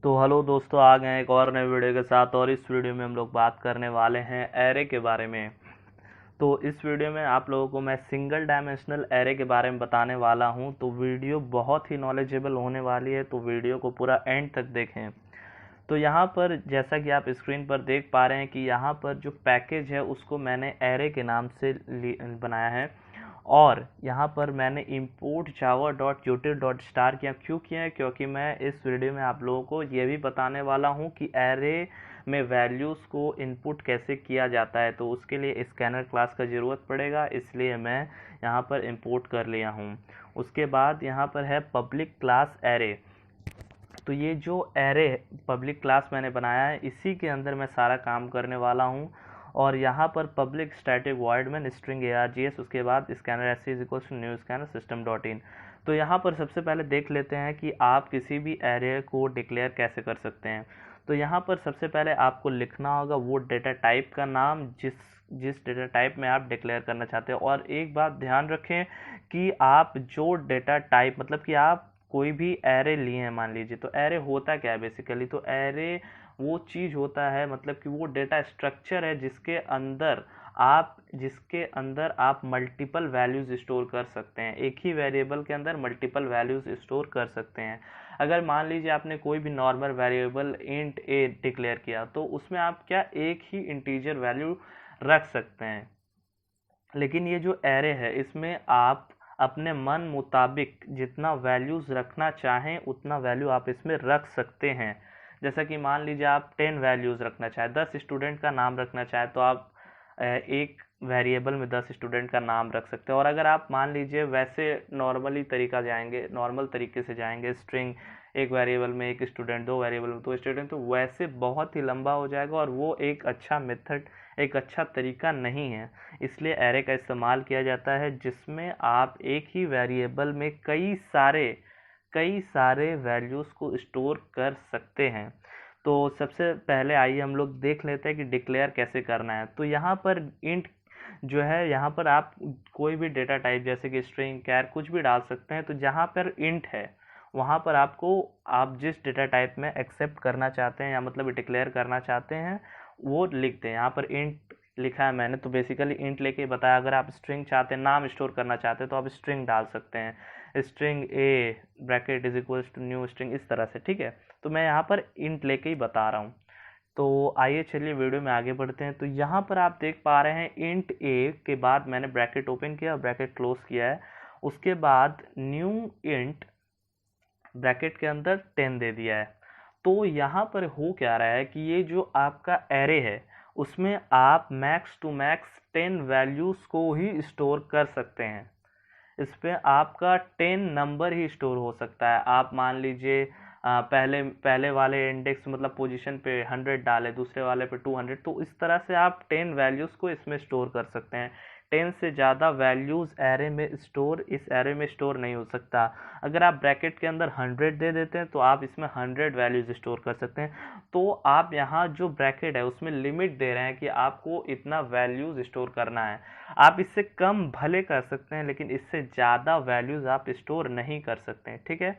तो हेलो दोस्तों, आ गए हैं एक और नए वीडियो के साथ। और इस वीडियो में हम लोग बात करने वाले हैं एरे के बारे में। तो इस वीडियो में आप लोगों को मैं सिंगल डायमेंशनल एरे के बारे में बताने वाला हूं। तो वीडियो बहुत ही नॉलेजेबल होने वाली है, तो वीडियो को पूरा एंड तक देखें। तो यहाँ पर जैसा कि आप स्क्रीन पर देख पा रहे हैं कि यहाँ पर जो पैकेज है उसको मैंने एरे के नाम से बनाया है। और यहाँ पर मैंने import java.util.star क्यों किया है, क्योंकि मैं इस वीडियो में आप लोगों को ये भी बताने वाला हूँ कि एरे में वैल्यूज़ को इनपुट कैसे किया जाता है। तो उसके लिए स्कैनर क्लास का ज़रूरत पड़ेगा, इसलिए मैं यहाँ पर इंपोर्ट कर लिया हूँ। उसके बाद यहाँ पर है पब्लिक क्लास एरे। तो ये जो एरे पब्लिक क्लास मैंने बनाया है, इसी के अंदर मैं सारा काम करने वाला हूँ। और यहाँ पर पब्लिक स्टैटिक वॉइड में स्ट्रिंग args, उसके बाद scanner s is equal to new scanner system dot in. तो यहाँ पर सबसे पहले देख लेते हैं कि आप किसी भी एरे को डिक्लेयर कैसे कर सकते हैं। तो यहाँ पर सबसे पहले आपको लिखना होगा वो डेटा टाइप का नाम जिस जिस डेटा टाइप में आप डिक्लेयर करना चाहते हैं। और एक बात ध्यान रखें कि आप जो डेटा टाइप मतलब कि आप कोई भी एरे लिए हैं, मान लीजिए, तो एरे होता क्या है बेसिकली। तो एरे वो चीज़ होता है, मतलब कि वो डेटा स्ट्रक्चर है जिसके अंदर आप मल्टीपल वैल्यूज स्टोर कर सकते हैं। एक ही वेरिएबल के अंदर मल्टीपल वैल्यूज स्टोर कर सकते हैं। अगर मान लीजिए आपने कोई भी नॉर्मल वेरिएबल इंट ए डिक्लेयर किया, तो उसमें आप क्या एक ही इंटीजर वैल्यू रख सकते हैं। लेकिन ये जो एरे है, इसमें आप अपने मन मुताबिक जितना वैल्यूज रखना चाहें उतना वैल्यू आप इसमें रख सकते हैं। जैसा कि मान लीजिए आप 10 वैल्यूज रखना चाहें, 10 स्टूडेंट का नाम रखना चाहें, तो आप एक वेरिएबल में 10 स्टूडेंट का नाम रख सकते हैं। और अगर आप मान लीजिए वैसे नॉर्मल तरीके से जाएंगे, स्ट्रिंग एक वेरिएबल में एक स्टूडेंट, दो वेरिएबल में दो स्टूडेंट, तो वैसे बहुत ही लंबा हो जाएगा और वो एक अच्छा तरीका नहीं है। इसलिए एरे का इस्तेमाल किया जाता है जिसमें आप एक ही वेरिएबल में कई सारे वैल्यूज़ को स्टोर कर सकते हैं। तो सबसे पहले आइए हम लोग देख लेते हैं कि डिक्लेयर कैसे करना है। तो यहाँ पर इंट जो है, यहाँ पर आप कोई भी डेटा टाइप जैसे कि स्ट्रिंग, कैर, कुछ भी डाल सकते हैं। तो जहाँ पर इंट है वहाँ पर आपको आप जिस डेटा टाइप में एक्सेप्ट करना चाहते हैं या मतलब डिक्लेयर करना चाहते हैं वो लिखते हैं। यहाँ पर इंट लिखा है मैंने, तो बेसिकली इंट लेके बताया। अगर आप स्ट्रिंग चाहते हैं, नाम स्टोर करना चाहते हैं, तो आप स्ट्रिंग डाल सकते हैं, string a bracket is equals to new string, इस तरह से। ठीक है, तो मैं यहाँ पर इंट लेके ही बता रहा हूँ। तो आइए चलिए वीडियो में आगे बढ़ते हैं। तो यहाँ पर आप देख पा रहे हैं इंट ए के बाद मैंने ब्रैकेट ओपन किया, ब्रैकेट क्लोज किया है। उसके बाद न्यू इंट ब्रैकेट के अंदर 10 दे दिया है। तो यहाँ पर हो क्या रहा है कि ये जो आपका एरे है उसमें आप मैक्स टू मैक्स 10 वैल्यूज़ को ही स्टोर कर सकते हैं। इस पे आपका 10 नंबर ही स्टोर हो सकता है। आप मान लीजिए पहले पहले वाले इंडेक्स मतलब पोजीशन पे 100 डाले, दूसरे वाले पे 200, तो इस तरह से आप 10 वैल्यूज़ को इसमें स्टोर कर सकते हैं। 10 से ज़्यादा वैल्यूज़ इस एरे में स्टोर नहीं हो सकता। अगर आप ब्रैकेट के अंदर 100 दे देते हैं तो आप इसमें 100 वैल्यूज़ स्टोर कर सकते हैं। तो आप यहाँ जो ब्रैकेट है उसमें लिमिट दे रहे हैं कि आपको इतना वैल्यूज़ स्टोर करना है। आप इससे कम भले कर सकते हैं, लेकिन इससे ज़्यादा वैल्यूज़ आप स्टोर नहीं कर सकते हैं। ठीक है,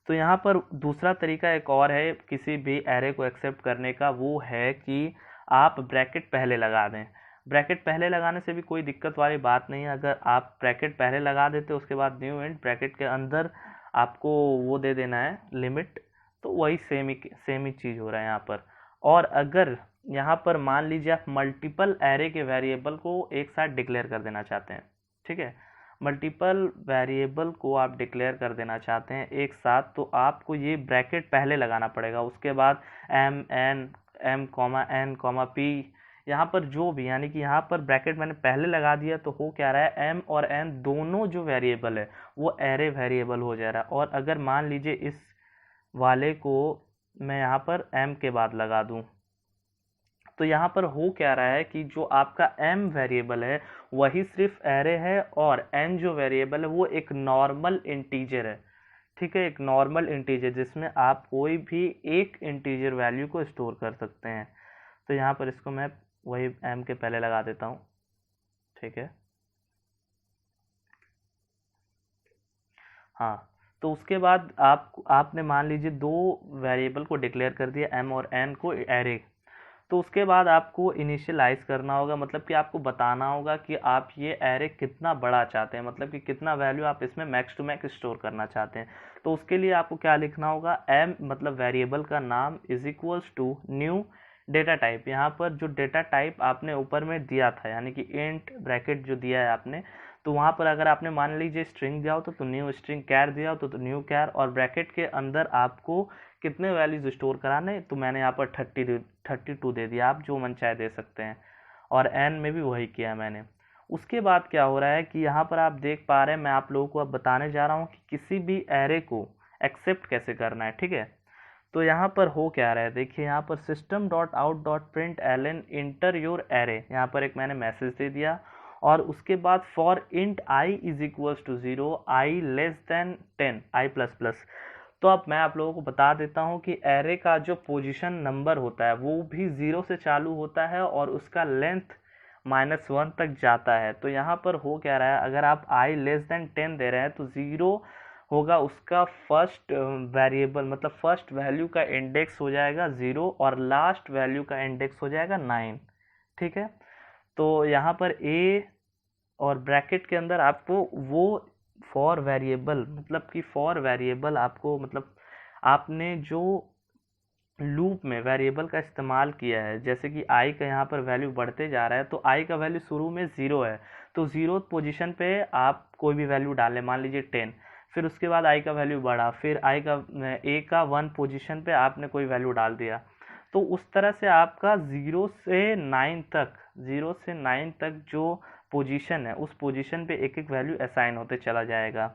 तो यहाँ पर दूसरा तरीका एक और है किसी भी एरे को एक्सेप्ट करने का, वो है कि आप ब्रैकेट पहले लगा दें। ब्रैकेट पहले लगाने से भी कोई दिक्कत वाली बात नहीं है। अगर आप ब्रैकेट पहले लगा देते उसके बाद न्यू एंड ब्रैकेट के अंदर आपको वो दे देना है लिमिट, तो वही सेम ही चीज़ हो रहा है यहाँ पर। और अगर यहाँ पर मान लीजिए आप मल्टीपल एरे के वेरिएबल को एक साथ डिक्लेयर कर देना चाहते हैं, ठीक है, मल्टीपल वेरिएबल को आप डिक्लेयर कर देना चाहते हैं एक साथ, तो आपको ये ब्रैकेट पहले लगाना पड़ेगा। उसके बाद m p, यहाँ पर जो भी, यानी कि यहाँ पर ब्रैकेट मैंने पहले लगा दिया, तो हो क्या रहा है, m और n दोनों जो वेरिएबल है वो एरे वेरिएबल हो जा रहा है। और अगर मान लीजिए इस वाले को मैं यहाँ पर m के बाद लगा दूँ, तो यहाँ पर हो क्या रहा है कि जो आपका m वेरिएबल है वही सिर्फ एरे है, और n जो वेरिएबल है वो एक नॉर्मल इंटीजर है। ठीक है, एक नॉर्मल इंटीजर जिसमें आप कोई भी एक इंटीजर वैल्यू को स्टोर कर सकते हैं। तो यहाँ पर इसको मैं वही m के पहले लगा देता हूँ। ठीक है, हाँ, तो उसके बाद आपने मान लीजिए दो वेरिएबल को डिक्लेयर कर दिया m और n को एरे। तो उसके बाद आपको इनिशियलाइज करना होगा, मतलब कि आपको बताना होगा कि आप ये एरे कितना बड़ा चाहते हैं, मतलब कि कितना वैल्यू आप इसमें मैक्स टू मैक्स स्टोर करना चाहते हैं। तो उसके लिए आपको क्या लिखना होगा, m मतलब वेरिएबल का नाम is equals to new data type. यहाँ पर जो डेटा टाइप आपने ऊपर में दिया था, यानी कि इंट ब्रैकेट जो दिया है आपने, तो वहाँ पर अगर आपने मान लीजिए स्ट्रिंग दिया हो तो न्यू स्ट्रिंग, कैर दिया हो तो न्यू कैर, और ब्रैकेट के अंदर आपको कितने वैल्यूज स्टोर कराने, तो मैंने यहाँ पर 32 दे दिया, आप जो मन चाहे दे सकते हैं, और एन में भी वही किया मैंने। उसके बाद क्या हो रहा है कि यहाँ पर आप देख पा रहे हैं, मैं आप लोगों को अब बताने जा रहा हूँ कि किसी भी एरे को एक्सेप्ट कैसे करना है, ठीक है। तो यहाँ पर हो क्या रहा है, देखिए यहाँ पर system.out.println इंटर योर एरे, यहाँ पर एक मैंने मैसेज दे दिया, और उसके बाद for int i is equals to 0, i less than 10, i plus plus. तो अब मैं आप लोगों को बता देता हूँ कि एरे का जो पोजीशन नंबर होता है वो भी 0 से चालू होता है और उसका लेंथ -1 तक जाता है। तो यहाँ पर हो क्या रहा है, अगर आप आई लेस देन 10 दे रहे हैं तो 0 होगा उसका फर्स्ट वेरिएबल, मतलब फर्स्ट वैल्यू का इंडेक्स हो जाएगा 0 और लास्ट वैल्यू का इंडेक्स हो जाएगा 9, ठीक है। तो यहाँ पर ए और ब्रैकेट के अंदर आपको वो फॉर वेरिएबल, मतलब कि फॉर वेरिएबल आपको, मतलब आपने जो लूप में वेरिएबल का इस्तेमाल किया है, जैसे कि आई का यहाँ पर वैल्यू बढ़ते जा रहा है, तो आई का वैल्यू शुरू में 0 है, तो 0 पोजीशन पे आप कोई भी वैल्यू डालें, मान लीजिए 10, फिर उसके बाद आई का वैल्यू बढ़ा, फिर आई का ए का 1 पोजीशन पे आपने कोई वैल्यू डाल दिया। तो उस तरह से आपका 0 से 9 तक, 0 से 9 तक जो पोजीशन है उस पोजीशन पे एक एक वैल्यू असाइन होते चला जाएगा।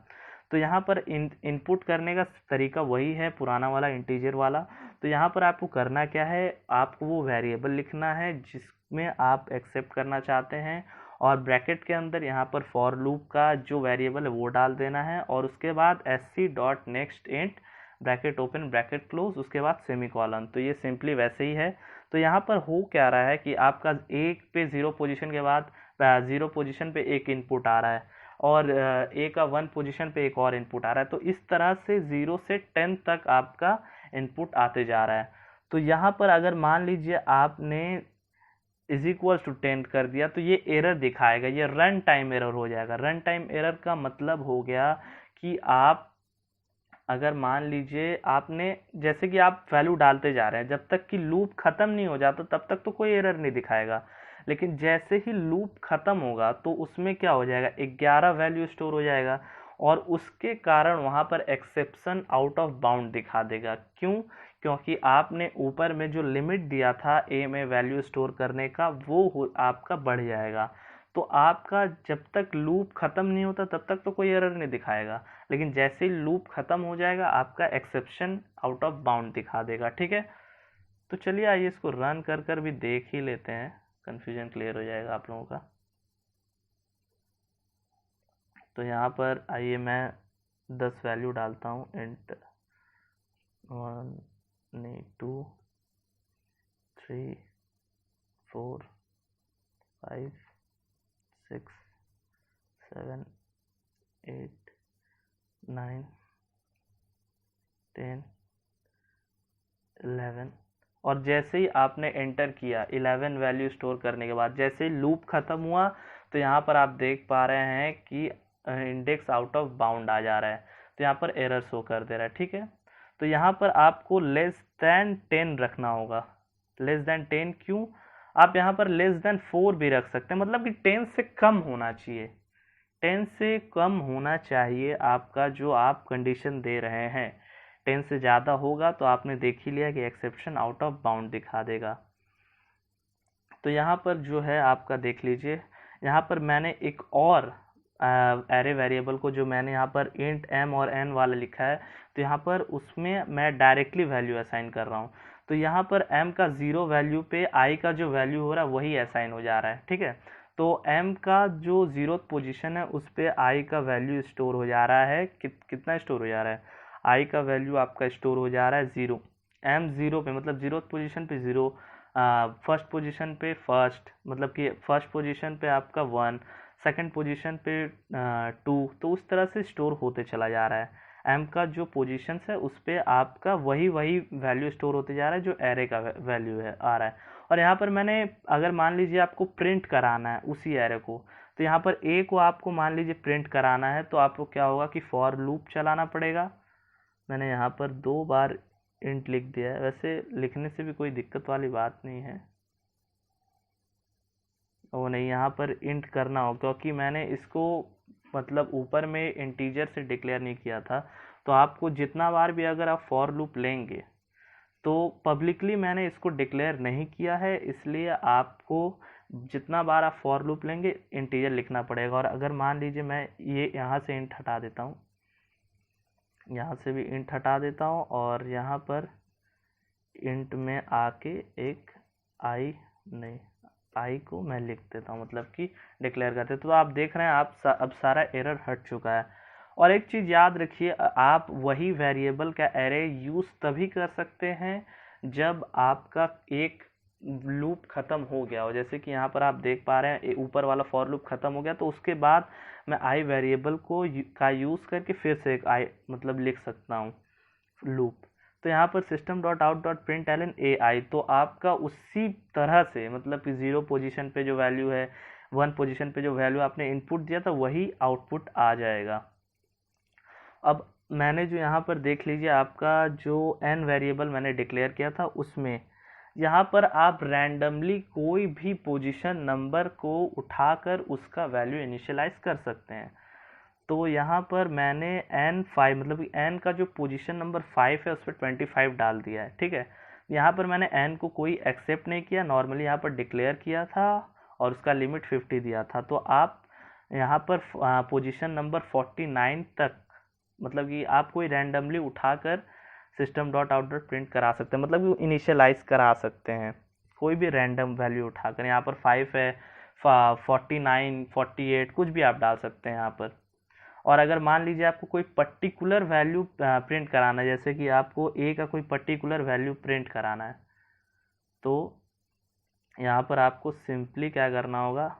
तो यहाँ पर इनपुट करने का तरीका वही है पुराना वाला इंटीजर वाला। तो यहाँ पर आपको करना क्या है, आपको वो वेरिएबल लिखना है जिसमें आप एक्सेप्ट करना चाहते हैं, और ब्रैकेट के अंदर यहाँ पर फॉर लूप का जो वेरिएबल है वो डाल देना है, और उसके बाद sc.next int bracket open bracket close, उसके बाद सेमीकोलन। तो ये सिंपली वैसे ही है। तो यहाँ पर हो क्या रहा है कि आपका एक पे 0 पोजीशन के बाद 0 पोजीशन पे एक इनपुट आ रहा है, और ए का 1 पोजीशन पे एक और इनपुट आ रहा है। तो इस तरह से 0 से 10 तक आपका इनपुट आते जा रहा है। तो यहाँ पर अगर मान लीजिए आपने इज इक्वल टू 10 कर दिया तो ये एरर दिखाएगा, ये रन टाइम एरर हो जाएगा। रन टाइम एरर का मतलब हो गया कि आप अगर मान लीजिए आपने, जैसे कि आप वैल्यू डालते जा रहे हैं, जब तक कि लूप खत्म नहीं हो जाता तब तक तो कोई एरर नहीं दिखाएगा, लेकिन जैसे ही लूप खत्म होगा तो उसमें क्या हो जाएगा, 11 वैल्यू स्टोर हो जाएगा, और उसके कारण वहाँ पर एक्सेप्शन आउट ऑफ बाउंड दिखा देगा। क्यों? क्योंकि आपने ऊपर में जो लिमिट दिया था ए में वैल्यू स्टोर करने का वो आपका बढ़ जाएगा। तो आपका जब तक लूप खत्म नहीं होता तब तक तो कोई एरर नहीं दिखाएगा, लेकिन जैसे ही लूप खत्म हो जाएगा आपका एक्सेप्शन आउट ऑफ बाउंड दिखा देगा, ठीक है। तो चलिए आइए इसको रन कर कर भी देख ही लेते हैं, कंफ्यूजन क्लियर हो जाएगा आप लोगों का। तो यहाँ पर आइए मैं 10 वैल्यू डालता हूँ, इंट 1 नहीं 2 3 4 5 6 7 8 9 10 11, और जैसे ही आपने एंटर किया 11 वैल्यू स्टोर करने के बाद जैसे ही लूप खत्म हुआ तो यहाँ पर आप देख पा रहे हैं कि इंडेक्स आउट ऑफ बाउंड आ जा रहा है, तो यहाँ पर एरर शो कर दे रहा है, ठीक है। तो यहाँ पर आपको लेस देन 10 रखना होगा। लेस देन 10 क्यों? आप यहाँ पर लेस देन 4 भी रख सकते हैं, मतलब कि 10 से कम होना चाहिए, 10 से कम होना चाहिए आपका जो आप कंडीशन दे रहे हैं। 10 से ज़्यादा होगा तो आपने देख ही लिया कि एक्सेप्शन आउट ऑफ बाउंड दिखा देगा। तो यहाँ पर जो है आपका देख लीजिए, यहाँ पर मैंने एक और एरे वेरिएबल को जो मैंने यहाँ पर इंट m और n वाला लिखा है, तो यहाँ पर उसमें मैं डायरेक्टली वैल्यू असाइन कर रहा हूँ। तो यहाँ पर m का 0 वैल्यू पे i का जो वैल्यू हो रहा है वही असाइन हो जा रहा है, ठीक है। तो m का जो 0th पोजीशन है उस पे i का वैल्यू स्टोर हो जा रहा है, कितना स्टोर हो जा रहा है, i का वैल्यू आपका स्टोर हो जा रहा है 0, m 0 पे मतलब 0th पोजीशन पे 0, फर्स्ट पोजीशन पे फर्स्ट, मतलब कि फर्स्ट पोजीशन पे आपका 1, सेकंड पोजीशन पे 2, तो उस तरह से स्टोर होते चला जा रहा है। m का जो पोजीशन है उस पर आपका वही वैल्यू स्टोर होते जा रहा है जो एरे का वैल्यू है आ रहा है। और यहाँ पर मैंने अगर मान लीजिए आपको प्रिंट कराना है उसी एरे को, तो यहाँ पर ए को आपको मान लीजिए प्रिंट कराना है, तो आपको क्या होगा कि फॉर लूप चलाना पड़ेगा। मैंने यहाँ पर 2 बार इंट लिख दिया है, वैसे लिखने से भी कोई दिक्कत वाली बात नहीं है। वो नहीं, यहाँ पर इंट करना हो क्योंकि मैंने इसको मतलब ऊपर में इंटीजर से डिक्लेयर नहीं किया था। तो आपको जितना बार भी अगर आप फॉर लूप लेंगे, तो पब्लिकली मैंने इसको डिक्लेयर नहीं किया है, इसलिए आपको जितना बार आप फॉर लूप लेंगे इंटीजर लिखना पड़ेगा। और अगर मान लीजिए मैं ये यहाँ से इंट हटा देता हूँ, यहाँ से भी इंट हटा देता हूँ, और यहाँ पर इंट में आके एक आई को मैं लिख देता हूँ, मतलब कि डिक्लेयर करते। तो आप देख रहे हैं आप अब सारा एरर हट चुका है। और एक चीज़ याद रखिए, आप वही वेरिएबल का एरे यूज़ तभी कर सकते हैं जब आपका एक लूप ख़त्म हो गया हो। जैसे कि यहाँ पर आप देख पा रहे हैं ऊपर वाला फॉर लूप ख़त्म हो गया, तो उसके बाद मैं आई वेरिएबल का यूज़ करके फिर से एक आई मतलब लिख सकता हूँ लूप। तो यहाँ पर system dot out dot print L N A I, तो आपका उसी तरह से मतलब कि 0 पोजीशन पे जो वैल्यू है, 1 पोजीशन पे जो वैल्यू आपने इनपुट दिया था वही आउटपुट आ जाएगा। अब मैंने जो यहाँ पर देख लीजिए आपका जो n वेरिएबल मैंने डिक्लेयर किया था, उसमें यहाँ पर आप रैंडमली कोई भी पोजीशन नंबर को उठाकर उसका वैल्यू इनिशियलाइज कर सकते हैं। तो यहाँ पर मैंने n5 मतलब कि n का जो पोजीशन नंबर 5 है उस पर 25 डाल दिया है, ठीक है। यहाँ पर मैंने n को कोई एक्सेप्ट नहीं किया, नॉर्मली यहाँ पर डिक्लेयर किया था और उसका लिमिट 50 दिया था। तो आप यहाँ पर पोजीशन नंबर 49 तक मतलब कि आप कोई रैंडमली उठाकर system dot out dot print करा सकते हैं, मतलब कि इनिशियलाइज करा सकते हैं कोई भी रैंडम वैल्यू उठाकर। यहाँ पर 5 है, 49, 48 कुछ भी आप डाल सकते हैं यहाँ पर। और अगर मान लीजिए आपको कोई पर्टिकुलर वैल्यू प्रिंट कराना है, जैसे कि आपको ए का कोई पर्टिकुलर वैल्यू प्रिंट कराना है, तो यहाँ पर आपको सिंपली क्या करना होगा,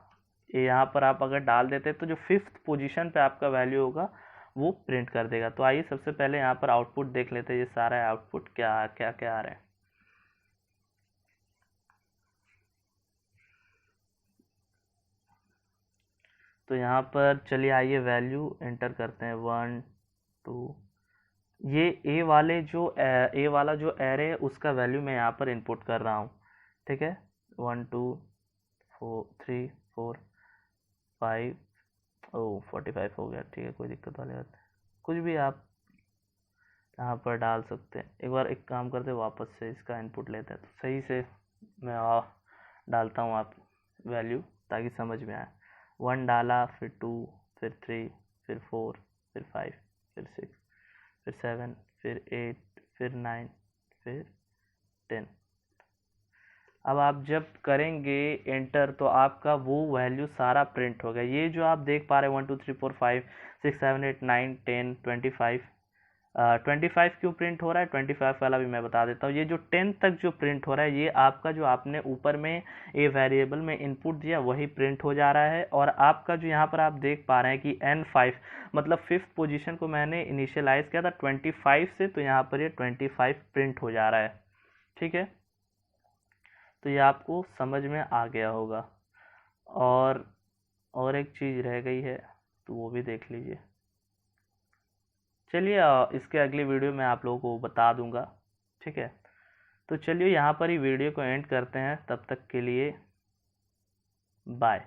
यहाँ पर आप अगर डाल देते तो जो 5th पोजीशन पे आपका वैल्यू होगा वो प्रिंट कर देगा। तो आइए सबसे पहले यहाँ पर आउटपुट देख लेते हैं, ये सारा आउटपुट क्या क्या क्या आ रहा है। तो यहाँ पर चलिए आइए वैल्यू एंटर करते हैं 1 2। ये ए वाला जो एरे है उसका वैल्यू मैं यहाँ पर इनपुट कर रहा हूँ, ठीक है। 1 2 4 3 4 5 45 हो गया, ठीक है, कोई दिक्कत वाली बात नहीं। कुछ भी आप यहाँ पर डाल सकते हैं। एक बार एक काम करते हैं, वापस से इसका इनपुट लेते हैं, तो सही से मैं डालता हूँ आप वैल्यू ताकि समझ में आए। 1 डाला, फिर 2, फिर 3, फिर 4, फिर 5, फिर 6, फिर 7, फिर 8, फिर 9, फिर 10। अब आप जब करेंगे एंटर तो आपका वो वैल्यू सारा प्रिंट हो गया। ये जो आप देख पा रहे हैं 1 2 3 4 5 6 7 8 9 10 25, 25 क्यों प्रिंट हो रहा है, 25 वाला भी मैं बता देता हूँ। ये जो 10 तक जो प्रिंट हो रहा है, ये आपका जो आपने ऊपर में ए वेरिएबल में इनपुट दिया वही प्रिंट हो जा रहा है। और आपका जो यहाँ पर आप देख पा रहे हैं कि N5 मतलब 5th पोजीशन को मैंने इनिशियलाइज किया था 25 से, तो यहाँ पर ये 25 प्रिंट हो जा रहा है, ठीक है। तो ये आपको समझ में आ गया होगा। और एक चीज़ रह गई है तो वो भी देख लीजिए। चलिए इसके अगली वीडियो में आप लोगों को बता दूंगा, ठीक है। तो चलिए यहाँ पर ही वीडियो को एंड करते हैं, तब तक के लिए बाय।